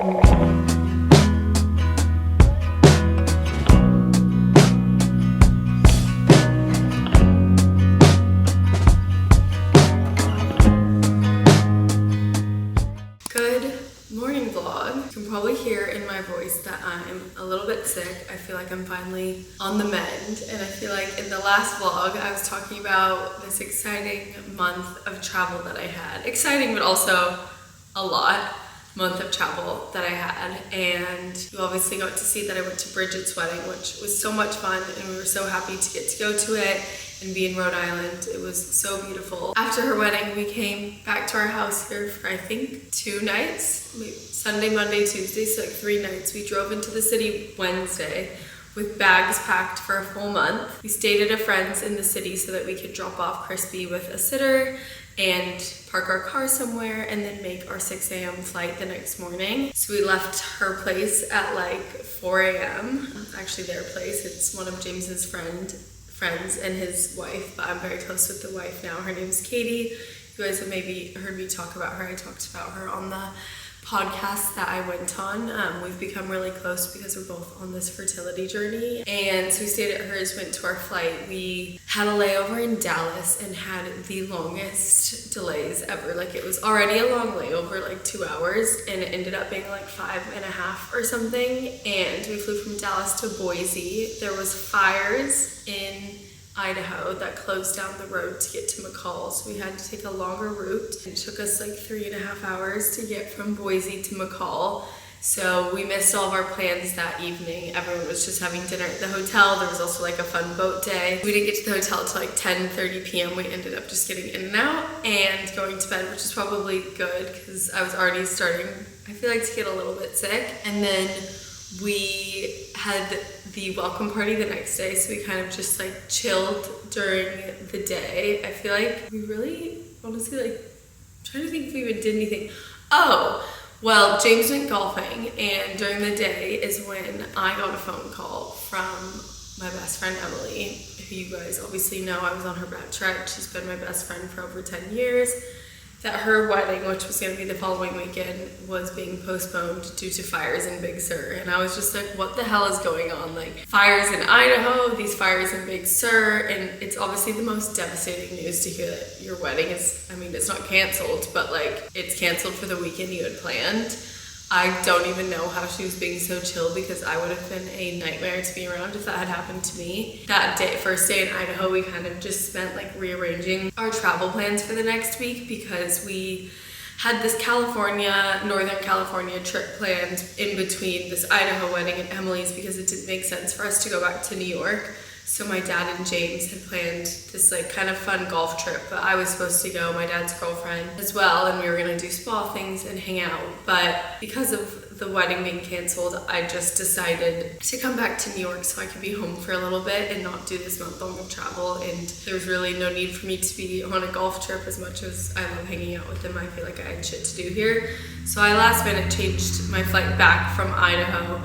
Good morning vlog. You can probably hear in my voice that I'm a little bit sick. I feel like I'm finally on the mend, and I feel like in the last vlog I was talking about this exciting month of travel that I had. Exciting, but also a lot month of travel that I had, and you obviously got to see that I went to Bridget's wedding, which was so much fun, and we were so happy to get to go to it and be in Rhode Island. It was so beautiful. After her wedding, we came back to our house here for I think 2 nights, maybe Sunday, Monday, Tuesday, so like 3 nights. We drove into the city Wednesday with bags packed for a full month. We stayed at a friend's in the city so that we could drop off Crispy with a sitter and park our car somewhere and then make our 6 a.m. flight the next morning. So we left her place at like 4 a.m. Actually their place. It's one of James's friends and his wife, but I'm very close with the wife now. Her name's Katie. You guys have maybe heard me talk about her. I talked about her on the podcast that I went on. We've become really close because we're both on this fertility journey. And so we stayed at hers, went to our flight. We had a layover in Dallas and had the longest delays ever. Like it was already a long layover, like 2 hours, and it ended up being like 5.5 or something. And we flew from Dallas to Boise. There was fires in Idaho that closed down the road to get to McCall, so we had to take a longer route. It took us like 3.5 hours to get from Boise to McCall, so we missed all of our plans that evening. Everyone was just having dinner at the hotel. There was also like a fun boat day. We didn't get to the hotel till like 10:30 p.m. We ended up just getting in and out and going to bed, which is probably good because I was already starting, I feel like, to get a little bit sick. And then we had the welcome party the next day, so we kind of just like chilled during the day. I feel like we really, honestly, like, I'm trying to think if we even did anything. Oh, well, James went golfing, and during the day is when I got a phone call from my best friend Emily, who you guys obviously know. I was on her bachelorette. She's been my best friend for over 10 years. That her wedding, which was going to be the following weekend, was being postponed due to fires in Big Sur. And I was just like, what the hell is going on? Like, fires in Idaho, these fires in Big Sur, and it's obviously the most devastating news to hear that your wedding is, I mean, it's not canceled, but like, it's canceled for the weekend you had planned. I don't even know how she was being so chill, because I would have been a nightmare to be around if that had happened to me. That day, first day in Idaho, we kind of just spent like rearranging our travel plans for the next week, because we had this Northern California trip planned in between this Idaho wedding and Emily's, because it didn't make sense for us to go back to New York. So my dad and James had planned this like kind of fun golf trip, but I was supposed to go, my dad's girlfriend as well, and we were gonna do spa things and hang out. But because of the wedding being canceled, I just decided to come back to New York so I could be home for a little bit and not do this month long of travel. And there was really no need for me to be on a golf trip. As much as I love hanging out with them, I feel like I had shit to do here. So I last minute changed my flight back from Idaho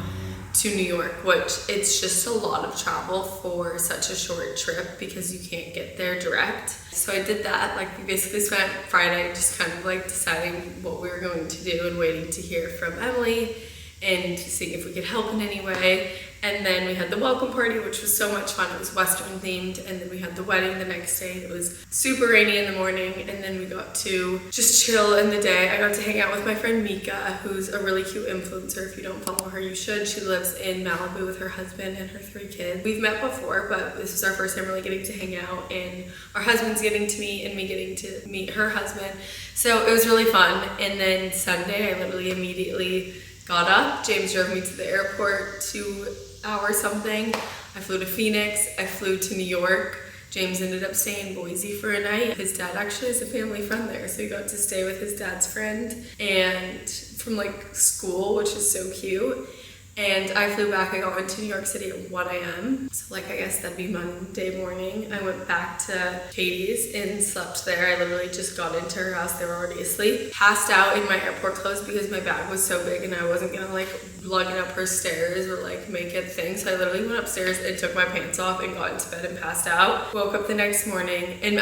to New York, which it's just a lot of travel for such a short trip because you can't get there direct. So I did that. Like, we basically spent Friday just kind of like deciding what we were going to do and waiting to hear from Emily and seeing if we could help in any way. And then we had the welcome party, which was so much fun. It was Western themed. And then we had the wedding the next day. It was super rainy in the morning. And then we got to just chill in the day. I got to hang out with my friend Mika, who's a really cute influencer. If you don't follow her, you should. She lives in Malibu with her husband and her 3 kids. We've met before, but this was our first time really getting to hang out. And our husband's getting to meet and me getting to meet her husband. So it was really fun. And then Sunday, I literally immediately got up. James drove me to the airport 2 hours something. I flew to Phoenix. I flew to New York. James ended up staying in Boise for a night. His dad actually is a family friend there, so he got to stay with his dad's friend and from like school, which is so cute. And I flew back. I got into New York City at 1 a.m. So like, I guess that'd be Monday morning. I went back to Katie's and slept there. I literally just got into her house. They were already asleep. Passed out in my airport clothes because my bag was so big and I wasn't gonna like lug it up her stairs or like make it thing. So I literally went upstairs and took my pants off and got into bed and passed out. Woke up the next morning, and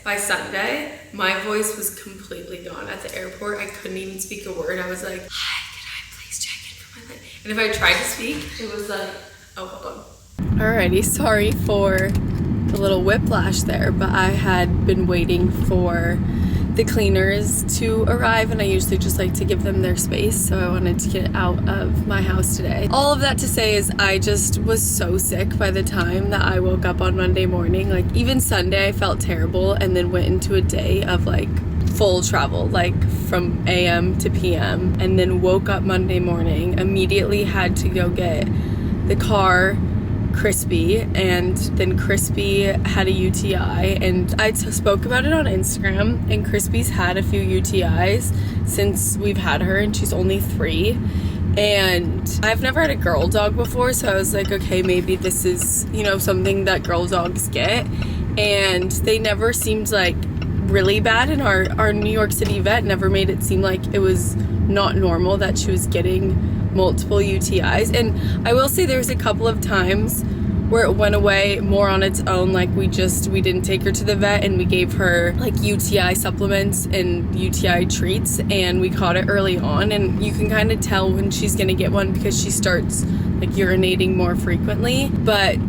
by Sunday, my voice was completely gone at the airport. I couldn't even speak a word. I was like, hi, And if I tried to speak, it was like, oh, hold on. Alrighty, sorry for the little whiplash there, but I had been waiting for the cleaners to arrive, and I usually just like to give them their space, so I wanted to get out of my house today. All of that to say is I just was so sick by the time that I woke up on Monday morning. Like, even Sunday I felt terrible, and then went into a day of like full travel, like from AM to PM, and then woke up Monday morning, immediately had to go get the car Crispy, and then Crispy had a UTI, and I spoke about it on Instagram, and Crispy's had a few UTIs since we've had her, and she's only 3, and I've never had a girl dog before, so I was like, okay, maybe this is, you know, something that girl dogs get, and they never seemed like really bad, and our New York City vet never made it seem like it was not normal that she was getting multiple UTIs. And I will say there was a couple of times where it went away more on its own, like we didn't take her to the vet, and we gave her like UTI supplements and UTI treats, and we caught it early on, and you can kind of tell when she's gonna get one because she starts like urinating more frequently. But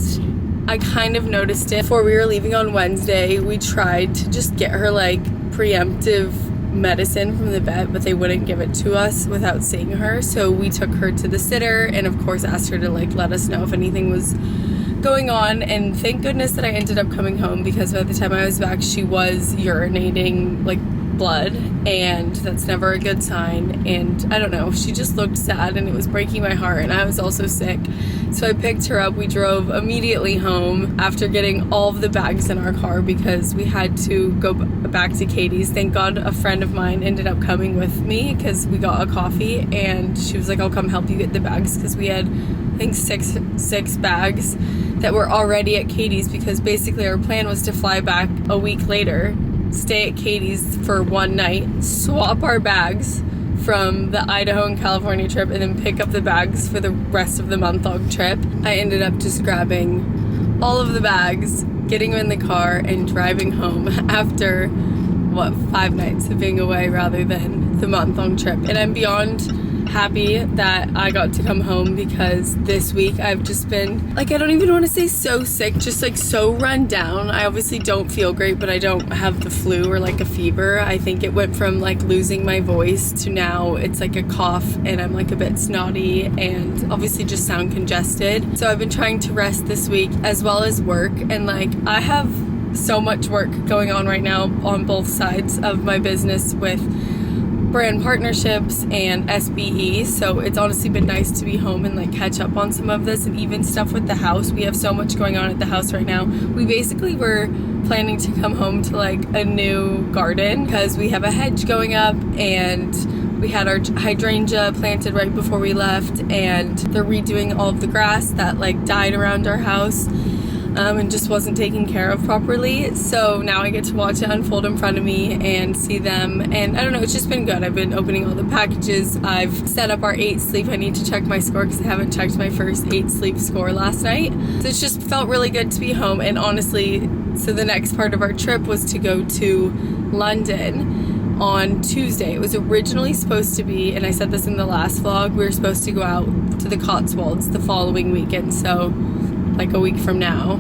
I kind of noticed it before we were leaving on Wednesday. We tried to just get her like preemptive medicine from the vet, but they wouldn't give it to us without seeing her, so we took her to the sitter, and of course asked her to like let us know if anything was going on. And thank goodness that I ended up coming home, because by the time I was back she was urinating like blood, and that's never a good sign. And I don't know, she just looked sad, and it was breaking my heart, and I was also sick. So I picked her up. We drove immediately home after getting all of the bags in our car because we had to go back to Katie's. Thank God a friend of mine ended up coming with me because we got a coffee, and she was like, I'll come help you get the bags, because we had I think six bags that were already at Katie's, because basically our plan was to fly back a week later, stay at Katie's for one night, swap our bags from the Idaho and California trip, and then pick up the bags for the rest of the month-long trip. I ended up just grabbing all of the bags, getting them in the car, and driving home after, 5 nights of being away rather than the month-long trip. And I'm beyond happy that I got to come home, because this week I've just been like, I don't even want to say so sick, just like so run down. I obviously don't feel great, but I don't have the flu or like a fever. I think it went from like losing my voice to now it's like a cough, and I'm like a bit snotty, and obviously just sound congested. So I've been trying to rest this week as well as work, and like I have so much work going on right now on both sides of my business with brand partnerships and SBE, so it's honestly been nice to be home and like catch up on some of this, and even stuff with the house. We have so much going on at the house right now. We basically were planning to come home to like a new garden because we have a hedge going up, and we had our hydrangea planted right before we left, and they're redoing all of the grass that like died around our house. And just wasn't taken care of properly. So now I get to watch it unfold in front of me and see them, and I don't know, it's just been good. I've been opening all the packages. I've set up our 8 sleep. I need to check my score because I haven't checked my first 8 sleep score last night. So it's just felt really good to be home. And honestly, so the next part of our trip was to go to London on Tuesday. It was originally supposed to be, and I said this in the last vlog, we were supposed to go out to the Cotswolds the following weekend, so like a week from now,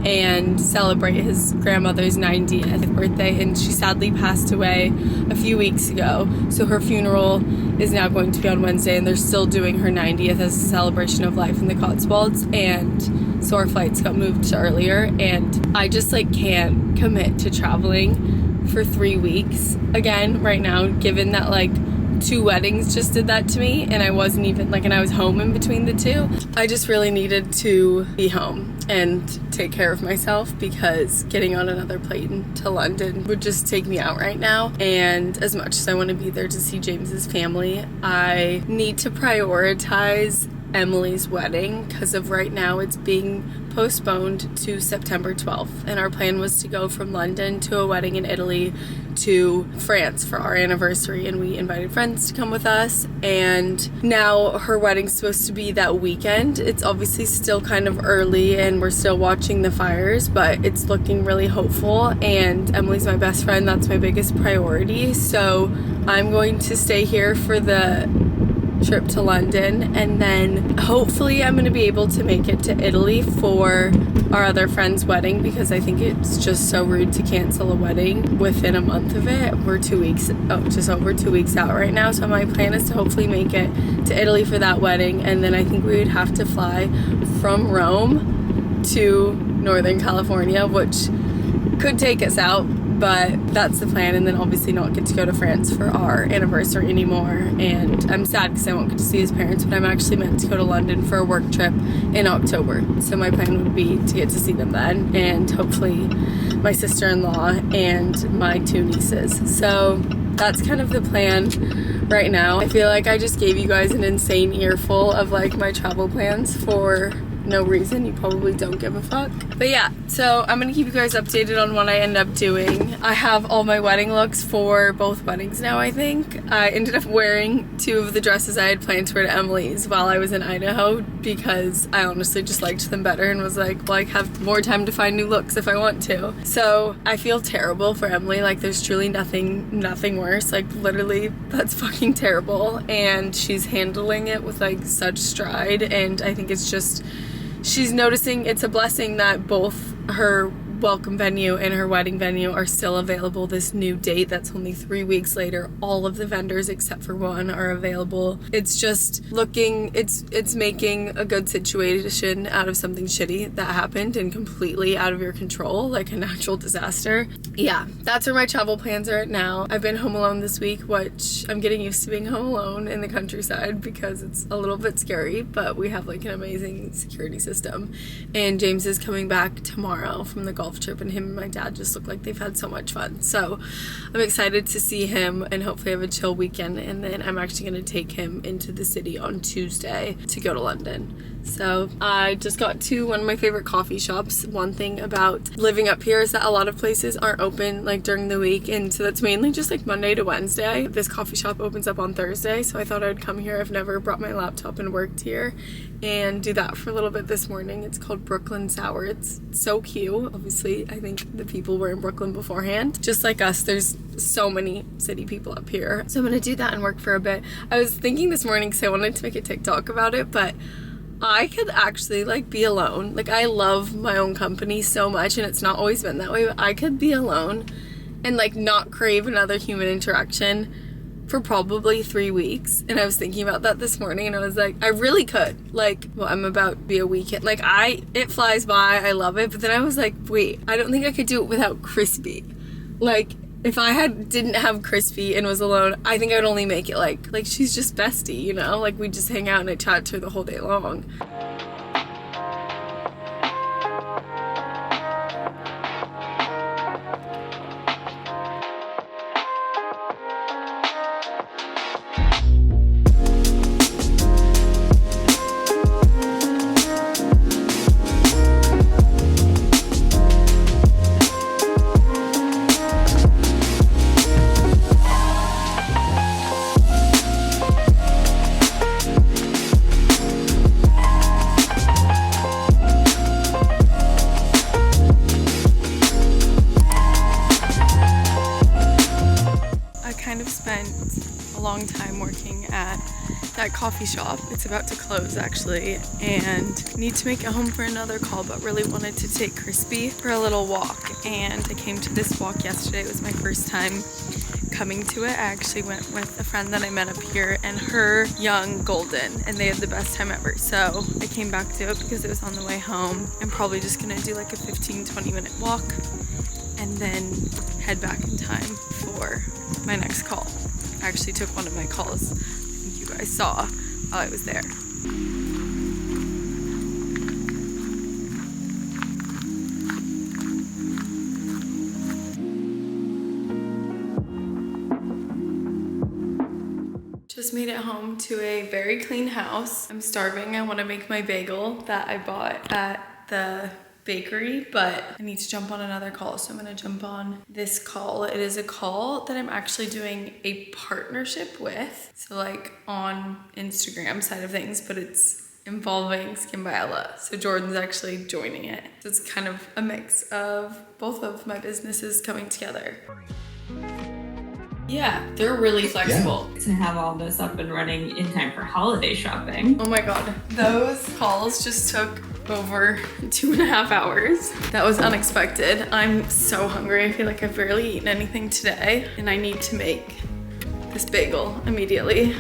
and celebrate his grandmother's 90th birthday, and she sadly passed away a few weeks ago. So her funeral is now going to be on Wednesday, and they're still doing her 90th as a celebration of life in the Cotswolds, and so our flights got moved to earlier, and I just like can't commit to traveling for 3 weeks again right now, given that like 2 weddings just did that to me, and I wasn't even like, and I was home in between the 2. I just really needed to be home and take care of myself, because getting on another plane to London would just take me out right now. And as much as I want to be there to see James's family, I need to prioritize Emily's wedding, because of right now it's being postponed to September 12th, and our plan was to go from London to a wedding in Italy to France for our anniversary, and we invited friends to come with us, and now her wedding's supposed to be that weekend. It's obviously still kind of early and we're still watching the fires, but it's looking really hopeful, and Emily's my best friend. That's my biggest priority, so I'm going to stay here for the trip to London, and then hopefully I'm gonna be able to make it to Italy for our other friend's wedding, because I think it's just so rude to cancel a wedding within a month of it. We're just over 2 weeks out right now, so my plan is to hopefully make it to Italy for that wedding, and then I think we would have to fly from Rome to Northern California, which could take us out, but that's the plan, and then obviously not get to go to France for our anniversary anymore. And I'm sad because I won't get to see his parents, but I'm actually meant to go to London for a work trip in October, so my plan would be to get to see them then, and hopefully my sister-in-law and my 2 nieces. So that's kind of the plan right now. I feel like I just gave you guys an insane earful of like my travel plans for no reason. You probably don't give a fuck. But yeah, so I'm gonna keep you guys updated on what I end up doing. I have all my wedding looks for both weddings now, I think. I ended up wearing 2 of the dresses I had planned to wear to Emily's while I was in Idaho, because I honestly just liked them better and was like, well, I have more time to find new looks if I want to. So I feel terrible for Emily. Like, there's truly nothing worse. Like, literally, that's fucking terrible. And she's handling it with like such stride, and I think it's just, she's noticing it's a blessing that both her welcome venue and her wedding venue are still available this new date. That's only 3 weeks later. All of the vendors except for one are available. It's just it's making a good situation out of something shitty that happened and completely out of your control, like a natural disaster. Yeah, that's where my travel plans are at now. I've been home alone this week, which I'm getting used to being home alone in the countryside because it's a little bit scary, but we have like an amazing security system. And James is coming back tomorrow from the golf trip, and him and my dad just look like they've had so much fun. So I'm excited to see him and hopefully have a chill weekend, and then I'm actually going to take him into the city on Tuesday to go to London. So I just got to one of my favorite coffee shops. One thing about living up here is that a lot of places aren't open like during the week, and so that's mainly just like Monday to Wednesday. This coffee shop opens up on Thursday, so I thought I would come here. I've never brought my laptop and worked here, and do that for a little bit this morning. It's called Brooklyn Sour. It's so cute. Obviously, I think the people were in Brooklyn beforehand. Just like us, there's so many city people up here. So I'm gonna do that and work for a bit. I was thinking this morning, because I wanted to make a TikTok about it, but I could actually like be alone. Like, I love my own company so much, and it's not always been that way, but I could be alone and like not crave another human interaction for probably 3 weeks. And I was thinking about that this morning, and I was like, I really could. Like, well, I'm about to be a weekend. Like, it flies by. I love it. But then I was like, wait, I don't think I could do it without Crispy. Like, if I didn't have Crispy and was alone, I think I would only make it like she's just bestie, you know? Like, we just hang out and I chat to her the whole day long. Spent a long time working at that coffee shop. It's about to close actually, and need to make it home for another call, but really wanted to take Crispy for a little walk. And I came to this walk yesterday. It was my first time coming to it. I actually went with a friend that I met up here and her young golden, and they had the best time ever. So I came back to it because it was on the way home. I'm probably just gonna do like a 15-20 minute walk and then head back in time for my next call. I actually took one of my calls, I think you guys saw, while I was there. Just made it home to a very clean house. I'm starving. I want to make my bagel that I bought at the bakery, but I need to jump on another call, so I'm gonna jump on this call. It is a call that I'm actually doing a partnership with, so like on Instagram side of things, but it's involving Skin by Ella. So Jordan's actually joining it. So it's kind of a mix of both of my businesses coming together. Yeah, they're really flexible. To have all this up and running in time for holiday shopping. Oh my God, those calls just took over 2.5 hours. That was unexpected. I'm so hungry. I feel like I've barely eaten anything today and I need to make this bagel immediately.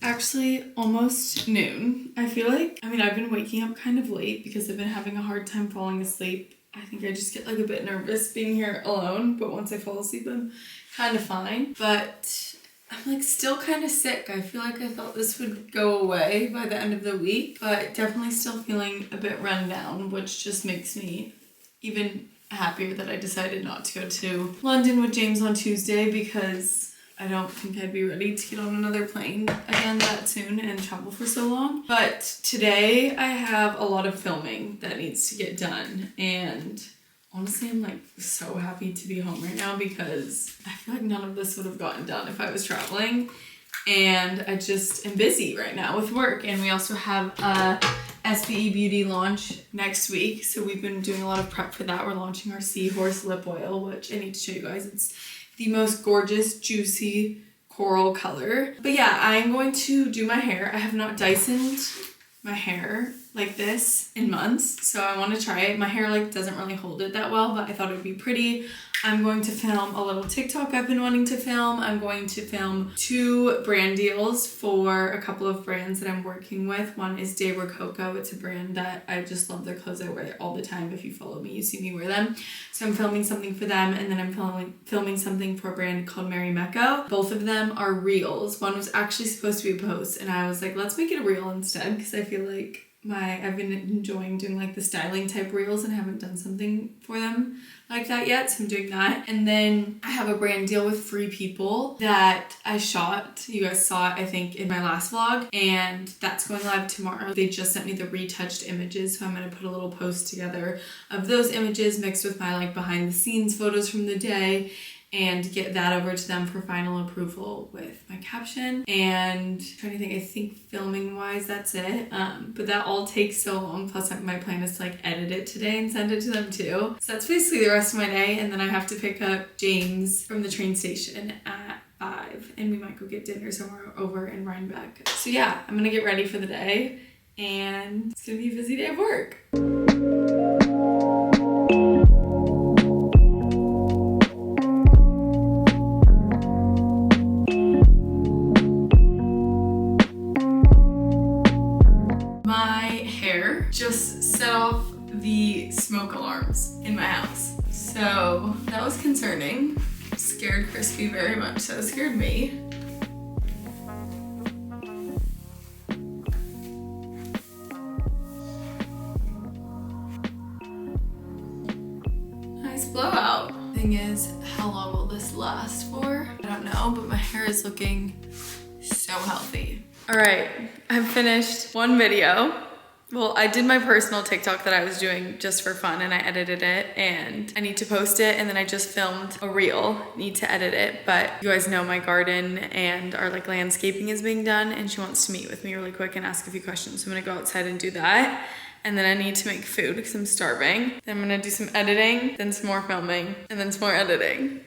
Actually almost noon. I feel like, I've been waking up kind of late because I've been having a hard time falling asleep. I think I just get like a bit nervous being here alone, but once I fall asleep, I'm kind of fine. But I'm like still kind of sick. I feel like I thought this would go away by the end of the week, but definitely still feeling a bit run down, which just makes me even happier that I decided not to go to London with James on Tuesday because I don't think I'd be ready to get on another plane again that soon and travel for so long. But today I have a lot of filming that needs to get done. And honestly, I'm like so happy to be home right now because I feel like none of this would have gotten done if I was traveling. And I just am busy right now with work. And we also have a SBE Beauty launch next week. So we've been doing a lot of prep for that. We're launching our Seahorse Lip Oil, which I need to show you guys. It's the most gorgeous, juicy coral color. But yeah, I'm going to do my hair. I have not Dysoned my hair like this in months, so I want to try it. My hair like doesn't really hold it that well, but I thought it would be pretty. I'm going to film a little TikTok I've been wanting to film. I'm going to film 2 brand deals for a couple of brands that I'm working with. One is De Rococo. It's a brand that I just love their clothes. I wear it all the time. If you follow me, you see me wear them. So I'm filming something for them, and then I'm filming something for a brand called Mary Mecco. Both of them are reels. One was actually supposed to be a post, and I was like, let's make it a reel instead, because I feel like I've been enjoying doing like the styling type reels and haven't done something for them like that yet, so I'm doing that. And then I have a brand deal with Free People that I shot. You guys saw it, I think, in my last vlog, and that's going live tomorrow. They just sent me the retouched images, so I'm gonna put a little post together of those images mixed with my like behind the scenes photos from the day, and get that over to them for final approval with my caption. And I'm trying to think, I think filming wise that's it, but that all takes so long, plus my plan is to like edit it today and send it to them too. So that's basically the rest of my day, and then I have to pick up James from the train station at 5, and we might go get dinner somewhere over in Rhinebeck. So yeah, I'm gonna get ready for the day, and it's gonna be a busy day of work. Just set off the smoke alarms in my house. So that was concerning. Scared Crispy very much, so it scared me. Nice blowout. Thing is, how long will this last for? I don't know, but my hair is looking so healthy. All right, I've finished one video Well, I did my personal TikTok that I was doing just for fun and I edited it and I need to post it, and then I just filmed a reel, need to edit it, but you guys know my garden and our like landscaping is being done and she wants to meet with me really quick and ask a few questions. So I'm gonna go outside and do that. And then I need to make food because I'm starving. Then I'm gonna do some editing, then some more filming, and then some more editing.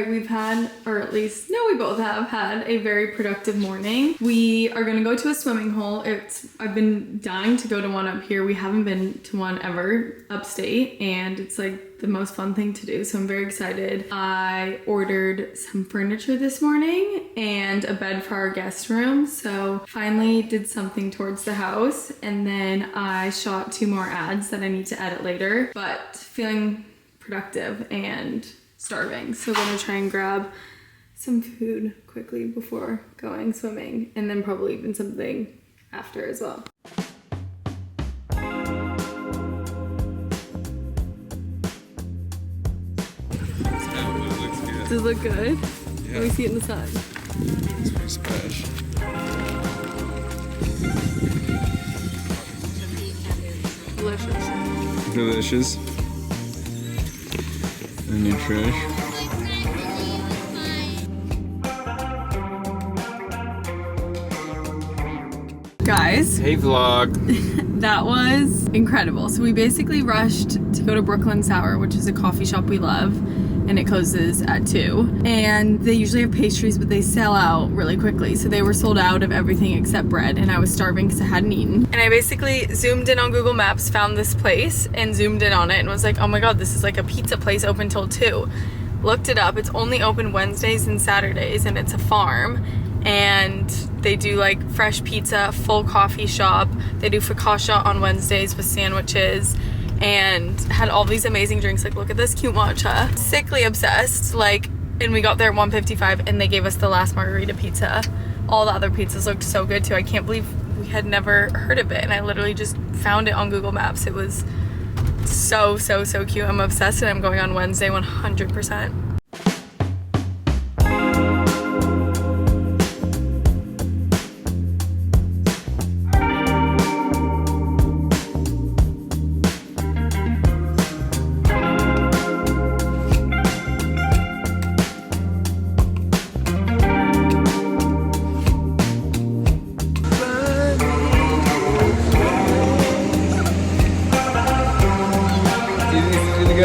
We've had, or at least, no, we both have had a very productive morning. We are gonna go to a swimming hole. I've been dying to go to one up here. We haven't been to one ever upstate, and it's like the most fun thing to do, so I'm very excited. I ordered some furniture this morning and a bed for our guest room, so finally did something towards the house, and then I shot 2 more ads that I need to edit later, but feeling productive and starving, so I'm gonna try and grab some food quickly before going swimming, and then probably even something after as well. Does it look good? Yeah. Let me see it in the sun. It's pretty special. Delicious. Delicious. And your trash. Guys. Hey vlog. That was incredible. So we basically rushed to go to Brooklyn Sour, which is a coffee shop we love, and it closes at 2. And they usually have pastries, but they sell out really quickly. So they were sold out of everything except bread, and I was starving because I hadn't eaten. And I basically zoomed in on Google Maps, found this place, and zoomed in on it and was like, oh my god, this is like a pizza place open till 2. Looked it up, it's only open Wednesdays and Saturdays, and it's a farm. And they do like fresh pizza, full coffee shop. They do focaccia on Wednesdays with sandwiches, and had all these amazing drinks. Like, look at this cute matcha. Sickly obsessed, like, and we got there at 1:55 and they gave us the last margarita pizza. All the other pizzas looked so good too. I can't believe we had never heard of it, and I literally just found it on Google Maps. It was so cute. I'm obsessed, and I'm going on Wednesday 100%.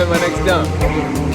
My next dump.